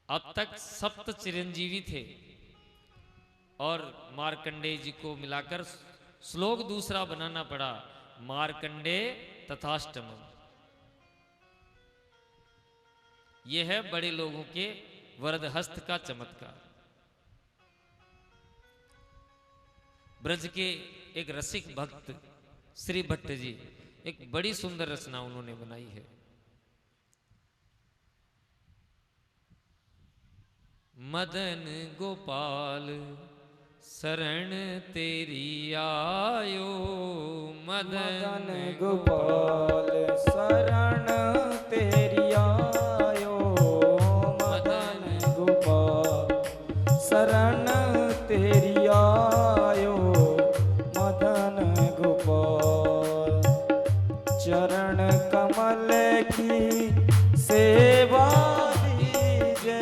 अब तक सप्त चिरंजीवी थे और मार्कंडेय जी को मिलाकर श्लोक दूसरा बनाना पड़ा, मार्कंडेय तथाष्टमम। यह है बड़े लोगों के वरदहस्त का चमत्कार। ब्रज के एक रसिक भक्त श्री भट्ट जी एक बड़ी सुंदर रचना उन्होंने बनाई है। मदन गोपाल शरण तेरी आयो, मदन गोपाल शरण तेरी आयो, मदन गोपाल शरण तेरी आयो, मदन गोपाल चरण कमल की सेवा दीजे,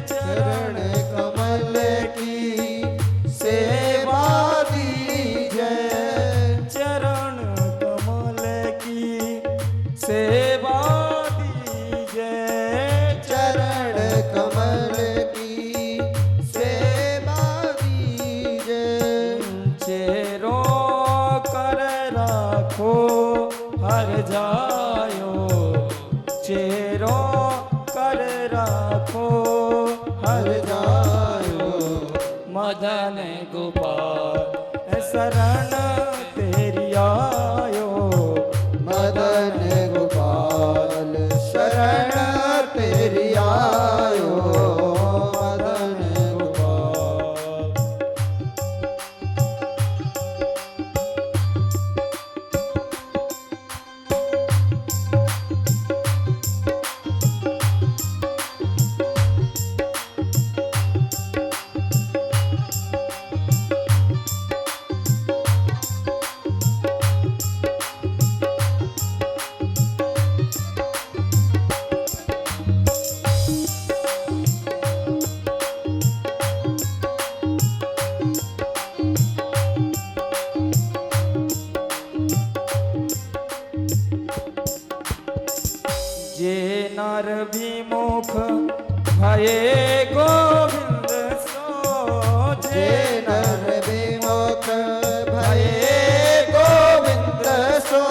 चरण कमल की सेवा दीजे, चरण कमल की सेवा दीजे, चरण कमल की सेवा दीजे, चेरो कर राखो हर जायो, चेरो कर राखो हर जायो, मदन गोपाल शरण तेरी आयो, मदन गोपाल शरण तेरी आयो, मदन गोपाल। जे नर विमुख भये गोविंद सो, जे नर विमुख भये गोविंद सो,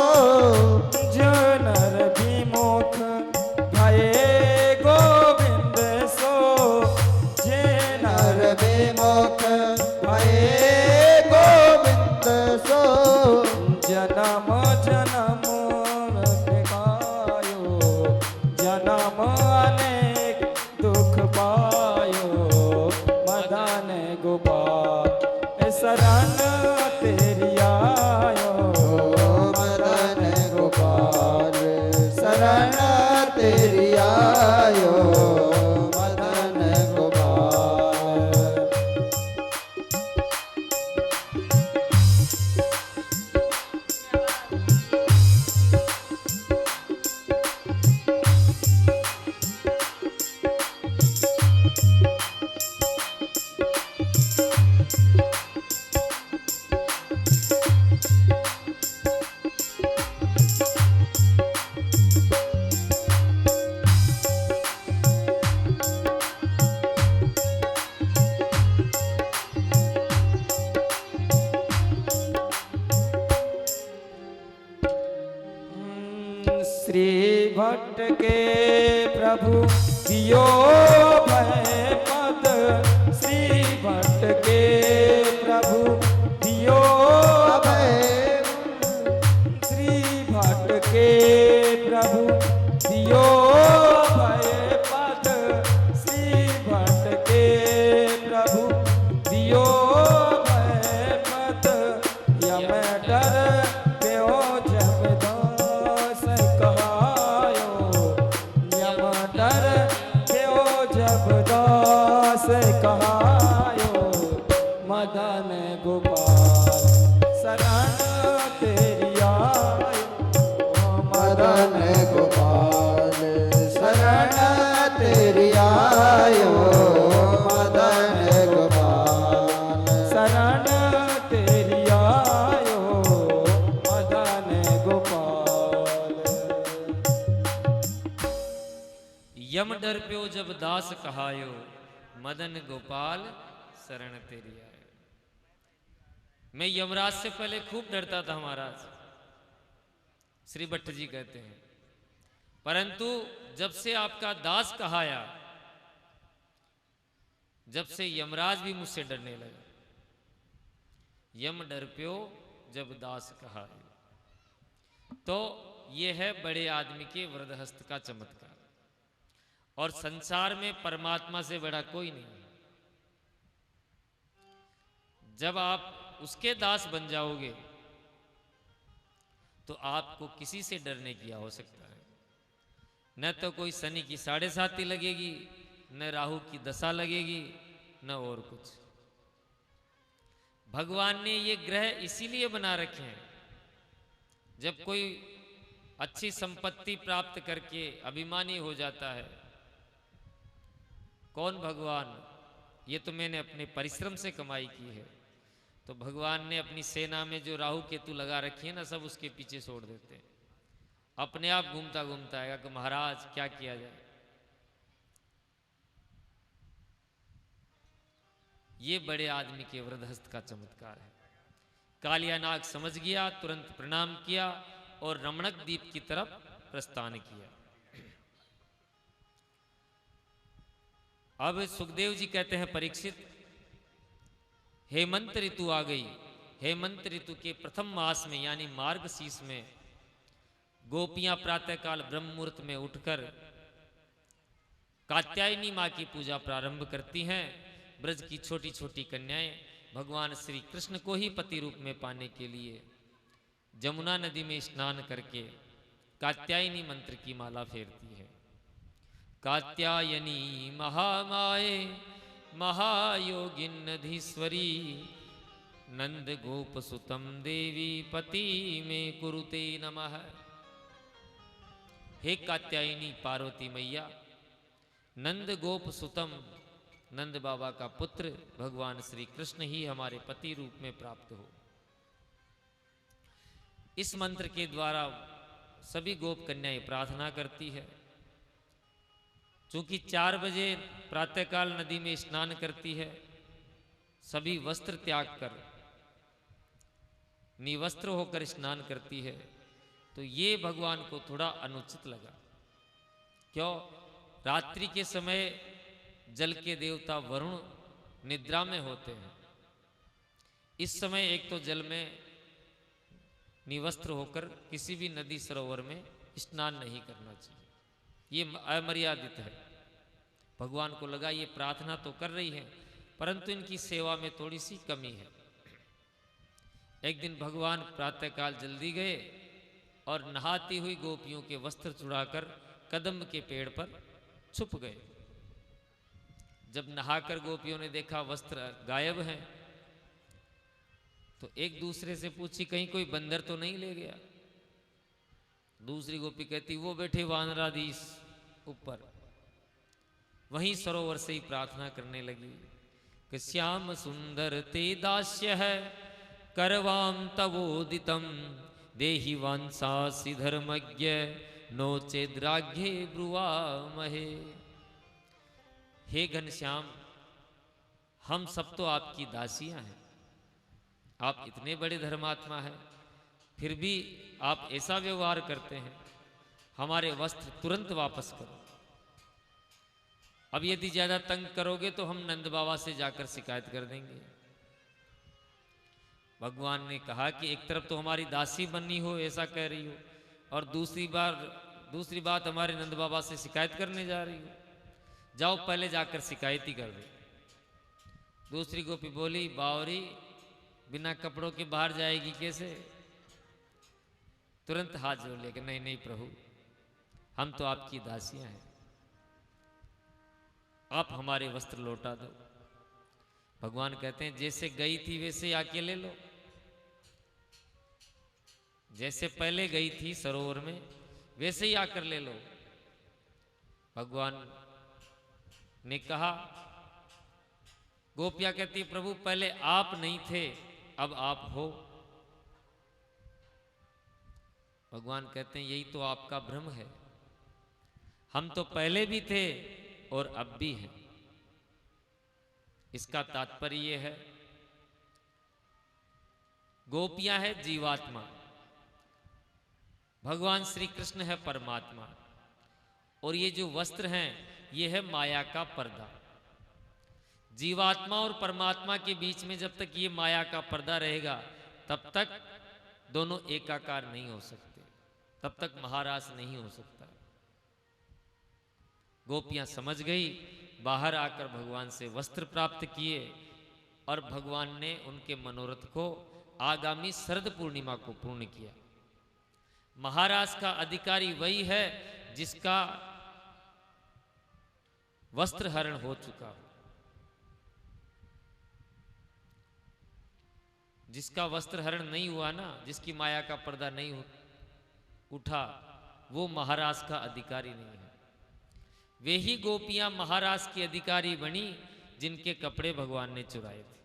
जो नर विमुख भये गोविंद सो, जे नर विमुख भये गोविंद सो, जन्म जन्म जन्म अनेक दुख पायो, मदन गोपाल शरण तेरी आयो, मदन गोपाल शरण तेरी आयो, मदन गोपाल। श्री भट्ट के प्रभु दियो भय पद, श्री भट्ट के प्रभु दियो भय, श्री भट्ट के प्रभु दियो भय पद, श्री भट्ट के प्रभु दियो भय पद, यम डर प्यो जब दास कहायो, यम डर प्यो जब दास यम डर प्यो जब दास कहायो, मदन गोपाल शरण तेरी आए। मैं यमराज से पहले खूब डरता था महाराज, श्री भट्ट जी कहते हैं, परंतु जब से आपका दास कहाया, जब से यमराज भी मुझसे डरने लगा। यम डर प्यो जब दास कहायो। तो यह है बड़े आदमी के वृद्धहस्त का चमत्कार। और संसार में परमात्मा से बड़ा कोई नहीं है। जब आप उसके दास बन जाओगे तो आपको किसी से डरने की आवश्यकता है। न तो कोई शनि की 7.5 लगेगी, न राहु की दशा लगेगी, न और कुछ। भगवान ने ये ग्रह इसीलिए बना रखे हैं, जब कोई अच्छी संपत्ति प्राप्त करके अभिमानी हो जाता है, कौन भगवान, ये तो मैंने अपने परिश्रम से कमाई की है, तो भगवान ने अपनी सेना में जो राहु केतु लगा रखी है ना, सब उसके पीछे छोड़ देते हैं। अपने आप घूमता घूमता आएगा कि महाराज क्या किया जाए। ये बड़े आदमी के वृद्धहस्त का चमत्कार है। कालिया नाग समझ गया, तुरंत प्रणाम किया और रमणक द्वीप की तरफ प्रस्थान किया। अब सुखदेव जी कहते हैं, परीक्षित, हेमंत ऋतु आ गई। हेमंत ऋतु के प्रथम मास में यानी मार्गशीर्ष में गोपियां प्रातःकाल ब्रह्म मुहूर्त में उठकर कात्यायनी मां की पूजा प्रारंभ करती हैं। ब्रज की छोटी छोटी कन्याएं भगवान श्री कृष्ण को ही पति रूप में पाने के लिए जमुना नदी में स्नान करके कात्यायनी मंत्र की माला फेरती है। कात्यायनी महामाये महायोगिन्नधीश्वरी, नंद गोप सुतम देवी पति में कुरुते नमः। हे कात्यायनी पार्वती मैया, नंद गोप सुतम, नंद बाबा का पुत्र भगवान श्री कृष्ण ही हमारे पति रूप में प्राप्त हो। इस मंत्र के द्वारा सभी गोप कन्याएं प्रार्थना करती है। चूंकि 4 बजे प्रातःकाल नदी में स्नान करती है, सभी वस्त्र त्याग कर निवस्त्र होकर स्नान करती है, तो ये भगवान को थोड़ा अनुचित लगा। क्यों? रात्रि के समय जल के देवता वरुण निद्रा में होते हैं। इस समय एक तो जल में निवस्त्र होकर किसी भी नदी सरोवर में स्नान नहीं करना चाहिए, ये अमर्यादित है। भगवान को लगा ये प्रार्थना तो कर रही है, परंतु इनकी सेवा में थोड़ी सी कमी है। एक दिन भगवान प्रातःकाल जल्दी गए और नहाती हुई गोपियों के वस्त्र चुराकर कदम्ब के पेड़ पर छुप गए। जब नहाकर गोपियों ने देखा वस्त्र गायब हैं, तो एक दूसरे से पूछी कहीं कोई बंदर तो नहीं ले गया। दूसरी गोपी कहती वो बैठे वानराधीश ऊपर। वहीं सरोवर से ही प्रार्थना करने लगी कि श्याम सुंदर ते दास्य है, करवाम तवोदितम, देहि वांसासि धर्मज्ञ, नो चेद्राघ्ये ब्रुवा महे। हे घनश्याम, हम सब तो आपकी दासियां हैं, आप इतने बड़े धर्मात्मा हैं, फिर भी आप ऐसा व्यवहार करते हैं, हमारे वस्त्र तुरंत वापस करो। अब यदि ज्यादा तंग करोगे तो हम नंद बाबा से जाकर शिकायत कर देंगे। भगवान ने कहा कि एक तरफ तो हमारी दासी बननी हो ऐसा कह रही हो, और दूसरी बात हमारे नंद बाबा से शिकायत करने जा रही हो। जाओ पहले जाकर शिकायत ही कर दो। दूसरी गोपी बोली, बावरी बिना कपड़ों के बाहर जाएगी कैसे? तुरंत हाथ जोड़ लिया कि नहीं नहीं प्रभु, हम तो आपकी दासियां हैं, आप हमारे वस्त्र लौटा दो। भगवान कहते हैं जैसे गई थी वैसे आके ले लो, जैसे पहले गई थी सरोवर में वैसे ही आकर ले लो। भगवान ने कहा, गोपियां कहती प्रभु पहले आप नहीं थे, अब आप हो। भगवान कहते हैं यही तो आपका भ्रम है, हम तो पहले भी थे और अब भी हैं। इसका तात्पर्य यह है, गोपियां है जीवात्मा, भगवान श्री कृष्ण है परमात्मा, और ये जो वस्त्र हैं ये है माया का पर्दा। जीवात्मा और परमात्मा के बीच में जब तक ये माया का पर्दा रहेगा तब तक दोनों एकाकार नहीं हो सकते, तब तक महारास नहीं हो सकता। गोपियां समझ गई, बाहर आकर भगवान से वस्त्र प्राप्त किए और भगवान ने उनके मनोरथ को आगामी शरद पूर्णिमा को पूर्ण किया। महाराज का अधिकारी वही है जिसका वस्त्र हरण हो चुका हो, जिसका वस्त्र हरण नहीं हुआ ना, जिसकी माया का पर्दा नहीं उठा, वो महाराज का अधिकारी नहीं है। वे ही गोपियां महाराज की अधिकारी बनी जिनके कपड़े भगवान ने चुराए थे।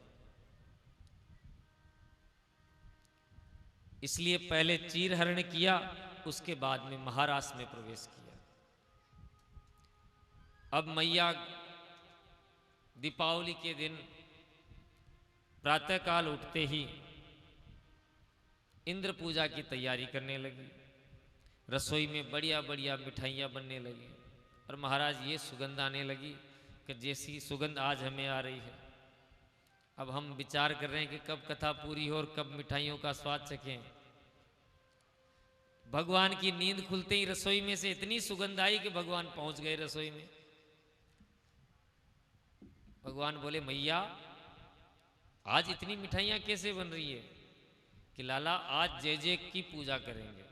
इसलिए पहले चीर हरण किया, उसके बाद में महारास में प्रवेश किया। अब मैया दीपावली के दिन प्रातःकाल उठते ही इंद्र पूजा की तैयारी करने लगी। रसोई में बढ़िया बढ़िया मिठाइयाँ बनने लगी और महाराज ये सुगंध आने लगी कि जैसी सुगंध आज हमें आ रही है। अब हम विचार कर रहे हैं कि कब कथा पूरी हो और कब मिठाइयों का स्वाद चखें। भगवान की नींद खुलते ही रसोई में से इतनी सुगंध आई कि भगवान पहुंच गए रसोई में। भगवान बोले, मैया आज इतनी मिठाइयाँ कैसे बन रही है? कि लाला आज जय जय की पूजा करेंगे।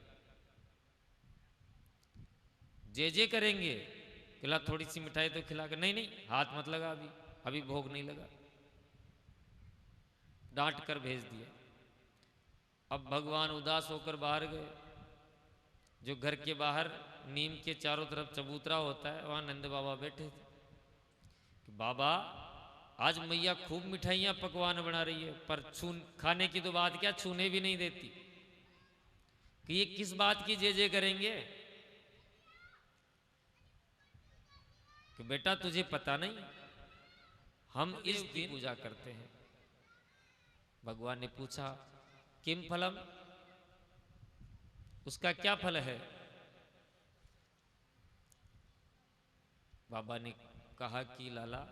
जय जय करेंगे? कि थोड़ी सी मिठाई तो खिला कर, नहीं नहीं हाथ मत लगा, अभी भोग नहीं लगा। डांट कर भेज दिया। अब भगवान उदास होकर बाहर गए। जो घर के बाहर नीम के चारों तरफ चबूतरा होता है, वहां नंद बाबा बैठे थे कि बाबा आज मैया खूब मिठाइयाँ पकवान बना रही है, पर खाने की तो बात क्या, छूने भी नहीं देती। कि ये किस बात की जय जय करेंगे? कि बेटा तुझे पता नहीं, हम इस दिन पूजा करते हैं। भगवान ने पूछा, किम फलम, उसका क्या फल है? बाबा ने कहा कि लाला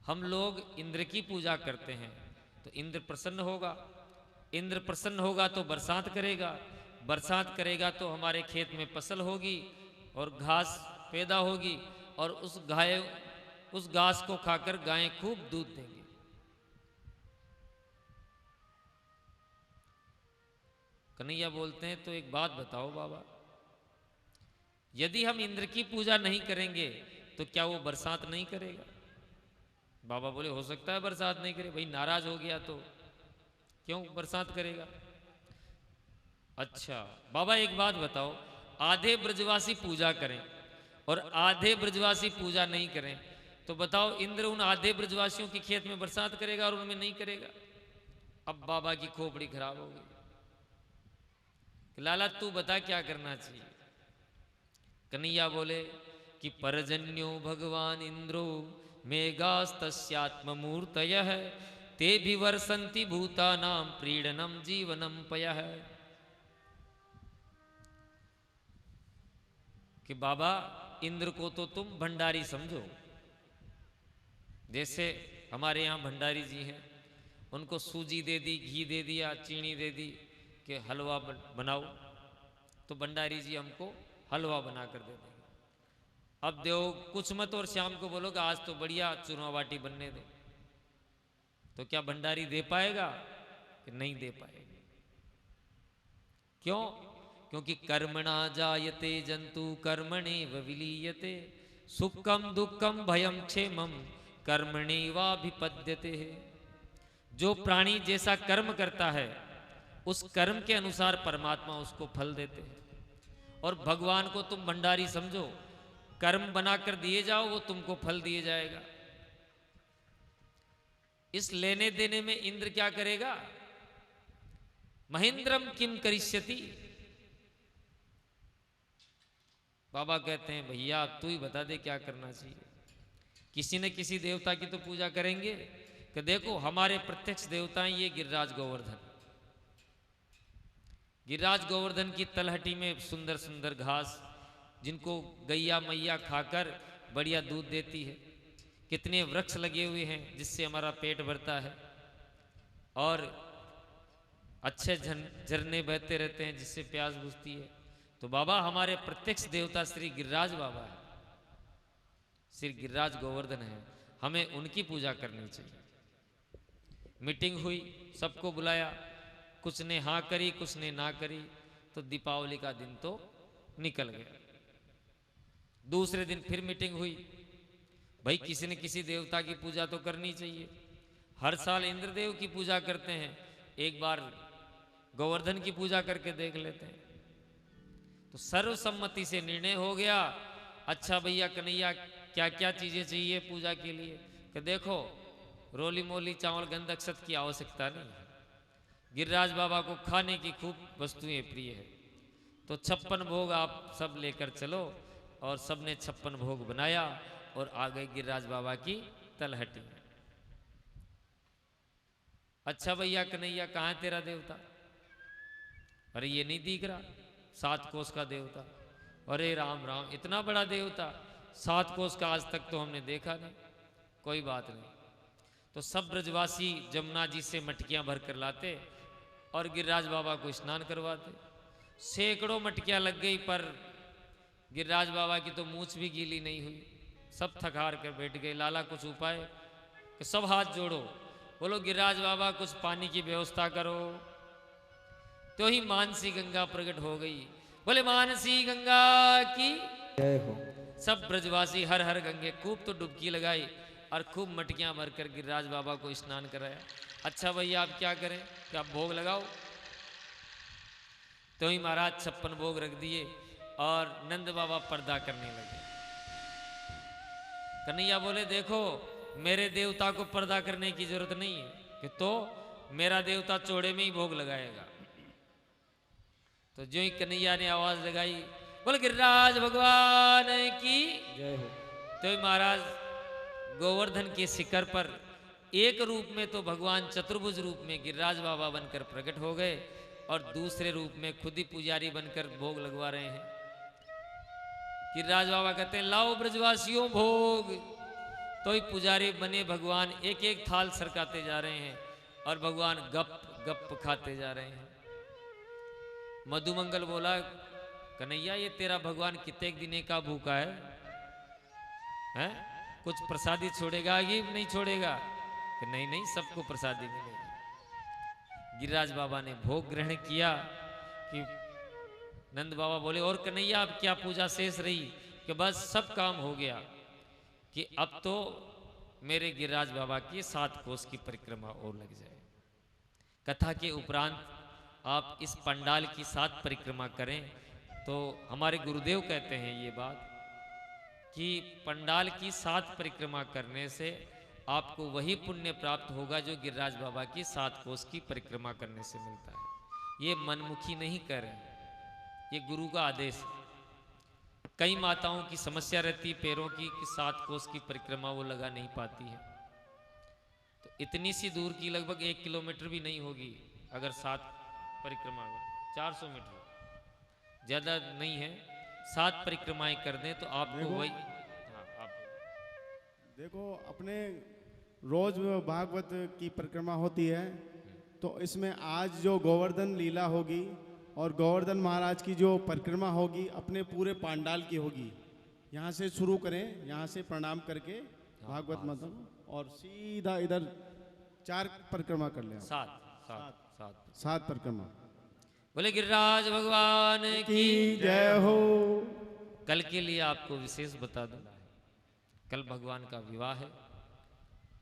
हम लोग इंद्र की पूजा करते हैं तो इंद्र प्रसन्न होगा, इंद्र प्रसन्न होगा तो बरसात करेगा, बरसात करेगा तो हमारे खेत में फसल होगी और घास पैदा होगी, और उस घास को खाकर गायें खूब दूध देंगी। कन्हैया बोलते हैं, तो एक बात बताओ बाबा, यदि हम इंद्र की पूजा नहीं करेंगे तो क्या वो बरसात नहीं करेगा? बाबा बोले, हो सकता है बरसात नहीं करे, भाई नाराज हो गया तो क्यों बरसात करेगा? अच्छा बाबा एक बात बताओ, आधे ब्रजवासी पूजा करें और आधे ब्रजवासी पूजा नहीं करें, तो बताओ इंद्र उन आधे ब्रजवासियों के खेत में बरसात करेगा और उनमें नहीं करेगा? अब बाबा की खोपड़ी खराब हो गई। लाला तू बता क्या करना चाहिए? कन्हैया बोले कि परजन्यो भगवान इंद्रो मेघास्तस्यात्म मूर्तयः ते भी वर्षन्ति भूतानां प्रीडनम जीवनम पयः। कि बाबा इंद्र को तो तुम भंडारी समझो, जैसे हमारे यहाँ भंडारी जी हैं, उनको सूजी दे दी, घी दे दिया, चीनी दे दी कि हलवा बनाओ, तो भंडारी जी हमको हलवा बना कर दे देंगे। अब देव कुछ मत और शाम को बोलो कि आज तो बढ़िया चूरमा बाटी बनने दे, तो क्या भंडारी दे पाएगा? कि नहीं दे पाएगा। क्यों? क्योंकि कर्मणा जायते जंतु कर्मणेव विलीयते, सुखम दुखम भयम क्षेमम कर्मणेवाभिपद्यते। जो प्राणी जैसा कर्म करता है उस कर्म के अनुसार परमात्मा उसको फल देते हैं। और भगवान को तुम भंडारी समझो, कर्म बनाकर दिए जाओ, वो तुमको फल दिए जाएगा। इस लेने देने में इंद्र क्या करेगा? महेंद्रम किम करिष्यति। बाबा कहते हैं भैया अब तू ही बता दे क्या करना चाहिए। किसी न किसी देवता की तो पूजा करेंगे। कि देखो हमारे प्रत्यक्ष देवता हैं ये गिरिराज गोवर्धन। गिरिराज गोवर्धन की तलहटी में सुंदर सुंदर घास, जिनको गैया मैया खाकर बढ़िया दूध देती है। कितने वृक्ष लगे हुए हैं जिससे हमारा पेट भरता है, और अच्छे झरने बहते रहते हैं जिससे प्यास बुझती है। तो बाबा हमारे प्रत्यक्ष देवता श्री गिरिराज बाबा है, श्री गिरिराज गोवर्धन है, हमें उनकी पूजा करनी चाहिए। मीटिंग हुई, सबको बुलाया, कुछ ने हाँ करी कुछ ने ना करी, तो दीपावली का दिन तो निकल गया। दूसरे दिन फिर मीटिंग हुई, भाई किसी न किसी देवता की पूजा तो करनी चाहिए। हर साल इंद्रदेव की पूजा करते हैं, एक बार गोवर्धन की पूजा करके देख लेते हैं। तो सर्वसम्मति से निर्णय हो गया, अच्छा भैया कन्हैया क्या क्या चीजें चाहिए पूजा के लिए। कि देखो रोली मोली चावल गंध अक्षत की आवश्यकता नहीं है, गिरिराज बाबा को खाने की खूब वस्तुएं प्रिय है, तो 56 भोग आप सब लेकर चलो। और सबने 56 भोग बनाया और आ गए गिरिराज बाबा की तलहटी में। अच्छा भैया कन्हैया कहाँ है तेरा देवता? अरे ये नहीं दिख रहा, 7 कोस का देवता। अरे राम राम, इतना बड़ा देवता, 7 कोस का आज तक तो हमने देखा नहीं। कोई बात नहीं। तो सब ब्रजवासी जमुना जी से मटकियां भर कर लाते और गिरिराज बाबा को स्नान करवाते। सैकड़ों मटकियां लग गई, पर गिरिराज बाबा की तो मूछ भी गीली नहीं हुई। सब थकार कर बैठ गए। लाला कुछ उपाय? कि सब हाथ जोड़ो, बोलो गिरिराज बाबा कुछ पानी की व्यवस्था करो। तो ही मानसी गंगा प्रकट हो गई। बोले मानसी गंगा की जय हो। सब ब्रजवासी हर हर गंगे खूब तो डुबकी लगाई और खूब मटकियां भरकर गिरिराज बाबा को स्नान कराया। अच्छा भैया आप क्या करें, क्या भोग लगाओ? तो ही महाराज 56 भोग रख दिए और नंद बाबा पर्दा करने लगे। कन्हैया बोले देखो मेरे देवता को पर्दा करने की जरूरत नहीं है, कि तो मेरा देवता चौड़े में ही भोग लगाएगा। तो जो ही कन्हैया ने आवाज लगाई, बोले गिरिराज भगवान की जय हो। तो ही महाराज गोवर्धन के शिखर पर एक रूप में तो भगवान चतुर्भुज रूप में गिरिराज बाबा बनकर प्रकट हो गए, और दूसरे रूप में खुद ही पुजारी बनकर भोग लगवा रहे हैं। गिरिराज बाबा कहते हैं लाओ ब्रजवासियों भोग। तो ही पुजारी बने भगवान एक एक थाल सरकाते जा रहे हैं और भगवान गप गप खाते जा रहे हैं। मधुमंगल बोला कन्हैया ये तेरा भगवान कितने दिने का भूखा है, हैं? कुछ प्रसादी छोड़ेगा कि नहीं छोड़ेगा? कि नहीं नहीं सबको प्रसादी मिलेगी। गिरिराज बाबा ने भोग ग्रहण किया कि नंद बाबा बोले और कन्हैया अब क्या पूजा शेष रही? कि बस सब काम हो गया, कि अब तो मेरे गिरिराज बाबा की 7 कोस की परिक्रमा और लग जाए। कथा के उपरांत आप इस पंडाल की 7 परिक्रमा करें। तो हमारे गुरुदेव कहते हैं ये बात कि पंडाल की 7 परिक्रमा करने से आपको वही पुण्य प्राप्त होगा जो गिरिराज बाबा की 7 कोस की परिक्रमा करने से मिलता है। ये मनमुखी नहीं कर रहे, ये गुरु का आदेश है। कई माताओं की समस्या रहती पैरों की कि 7 कोस की परिक्रमा वो लगा नहीं पाती है। तो इतनी सी दूर की लगभग 1 किलोमीटर भी नहीं होगी, अगर 7 परिक्रमा 400 मीटर ज़्यादा नहीं है, 7 परिक्रमाएं कर दें तो आपको वही। हाँ आप देखो अपने रोज भागवत की परिक्रमा होती है, तो इसमें आज जो गोवर्धन लीला होगी और गोवर्धन महाराज की जो परिक्रमा होगी अपने पूरे पांडाल की होगी। यहाँ से शुरू करें, यहाँ से प्रणाम करके भागवत मतलब, और सीधा इधर 4 परिक्रमा कर लें। 7 परिक्रमा। बोले गिरिराज भगवान की जय हो। कल के लिए आपको विशेष बता दूं, कल भगवान का विवाह है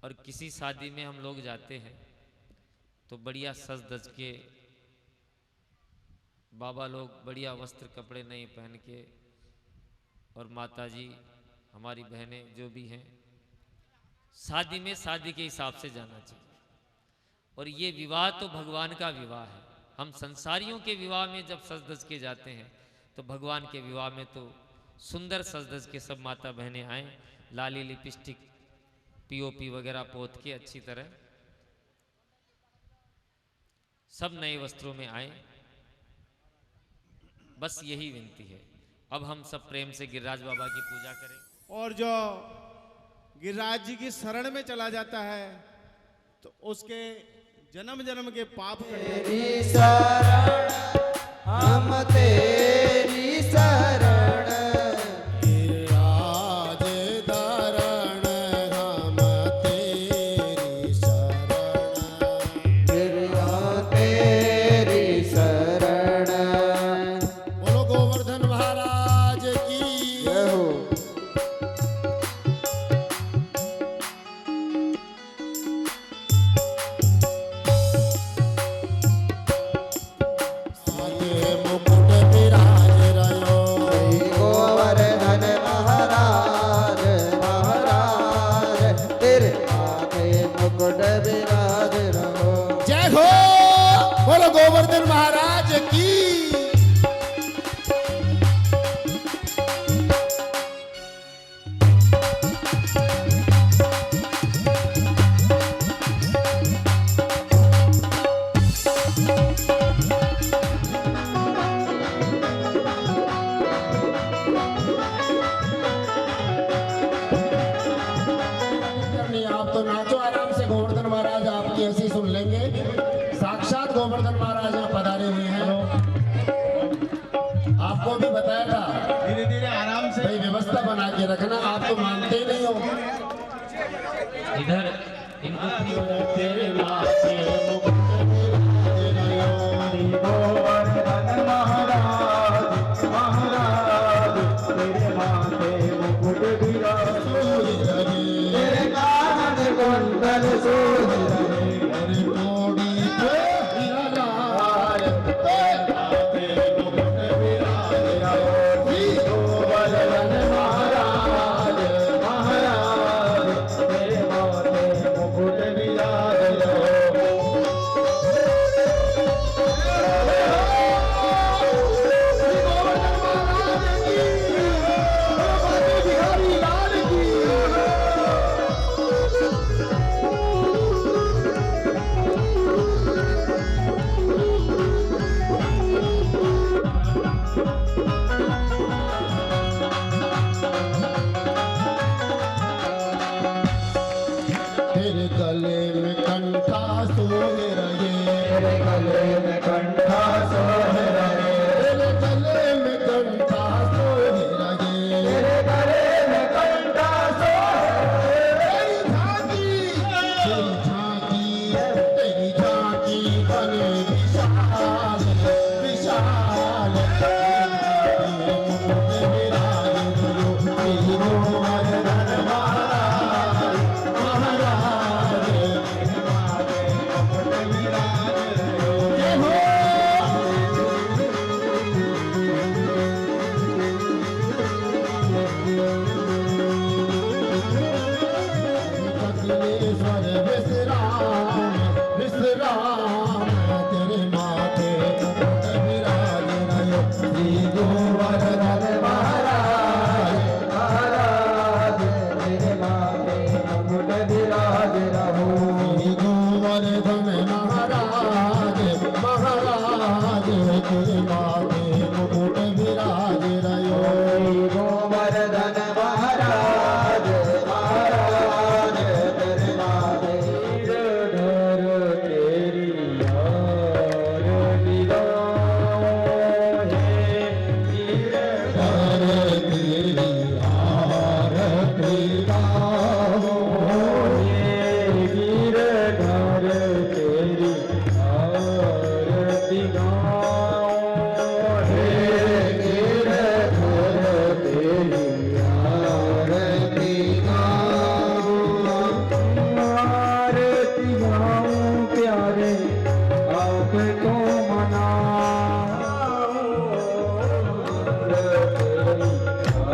और किसी शादी में हम लोग जाते हैं तो बढ़िया सज धज के बाबा लोग बढ़िया वस्त्र कपड़े नए पहन के, और माता जी हमारी बहनें जो भी हैं, शादी में शादी के हिसाब से जाना चाहिए। और ये विवाह तो भगवान का विवाह है। हम संसारियों के विवाह में जब सज धज के जाते हैं तो भगवान के विवाह में तो सुंदर सज धज के सब माता बहनें आए, लाली लिपस्टिक पीओपी वगैरह पोत के अच्छी तरह सब नए वस्त्रों में आए। बस यही विनती है। अब हम सब प्रेम से गिरिराज बाबा की पूजा करें। और जो गिरिराज जी की शरण में चला जाता है तो उसके जन्म जन्म के पाप तेरी शरण हम तेरी शरण, गिरिराज धारण हम तेरी शरण, गिरिराज तेरी शरण। बोलो गोवर्धन महाराज की जय हो। आगे मुकुट विराज रयो, श्री गोवर्धन महाराज महाराज, तेरे माथे मुकुट विराज रहो। जय हो। बोलो गोवर्धन महाराज की नहीं, आप तो नाचो आराम से। गोवर्धन महाराज आपकी ऐसी सुन लेंगे। साक्षात गोवर्धन महाराज यहाँ पधारे हुए हैं। आपको भी बताया था धीरे धीरे आराम से भाई व्यवस्था बना के रखना, आप तो मानते ही नहीं हो। इधर इनको तेरे नाचे मुकुट विराज रयो, गोवर्धन महाराज महाराज, तेरे माथे मुकुट विराज, सोई रहे, तेरे कान कुंडल सोई रहे। अरे कोड़ी पे विराज, तेरे नाचे मुकुट विराज रयो। गोवर्धन महाराज महाराज, तेरे माथे मुकुट विराज रहो। तेरे गले में कंठा सोए रहे, तेरे गले में कंठा सोहे रहे, तेरे गले में कंठा सोए रहे। तेरे गले में कंठा सोहे तेरी झांकी, तेरी झांकी, तेरी झांकी बने विशाल विशाल। मुकुट विराज रयो, श्री गोवर्धन महाराज महाराज, मुकुट विराज रयो। जय हो। कपिलेश्वर विश्राम विश्राम, तेरे माथे मुकुट विराज रयो, श्री गोवर्धन महाराज महाराज, तेरे माथे मुकुट विराज रहो। श्री गोवर्धन महाराज महाराज, तेरे माथे मुकुट विराज रयो। गोवर्धन महाराज महाराज, तेरे माथे धर तेरी आरती गाओ। कर तेरी आरती गाओ, गिरधर तेरी आरती गाओ। हे गिरधर तेरी आरती गाओ। आरती गाओ प्यारे आपको मनाओ।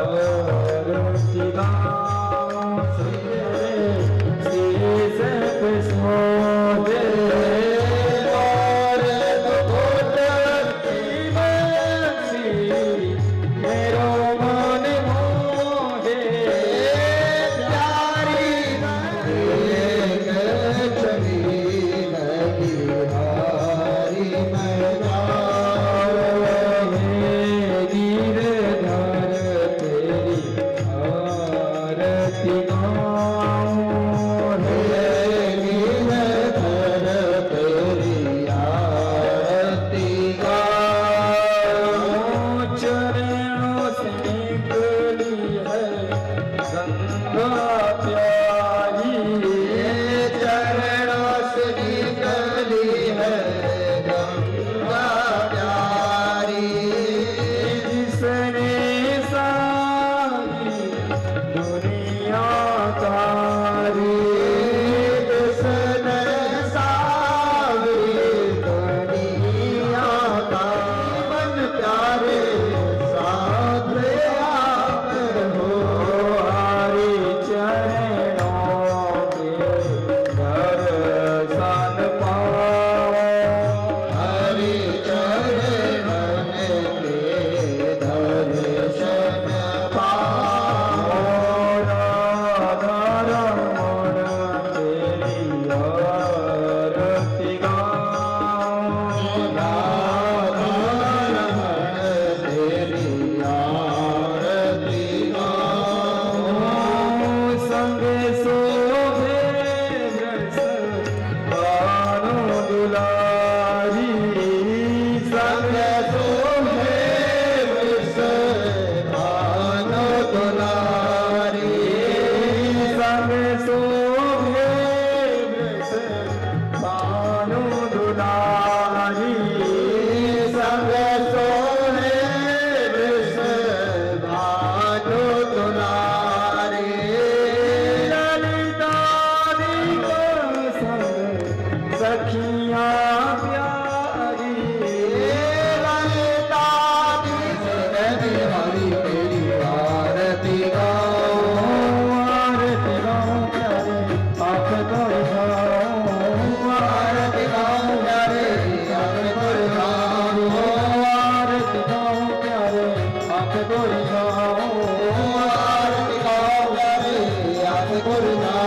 आरती गाओ गंगा प्यारी चरणों से निकली है गंगा प्यारी जिसने सारी दुनिया तारी जिसने सारी दुनिया तारी मन प्यारे साथ आप हो हरि चरणों के दर्शन पाओ हरि चरणों के दर्शन पाओ राधा रमण तेरी आरती गाओ राधा रमण तेरी आरती गाओ संग शोभे रस बानो दुलारी संग शोभे रस बानो दुलारी संग शोभे रस बानो दुलारी संग शोभे रस बानो दुलारी ललितानी को संग सखियां प्यारी ललितानी से हरि तेरी आरती गाओ आरती गाओ प्यारे आँख तोड़ जाओ आरती गाओ प्यारे आँख तोड़ जाओ आरती गाओ प्यारे आँख तोड़ जाओ आरती गाओ प्यारे आँख तोड़ जाओ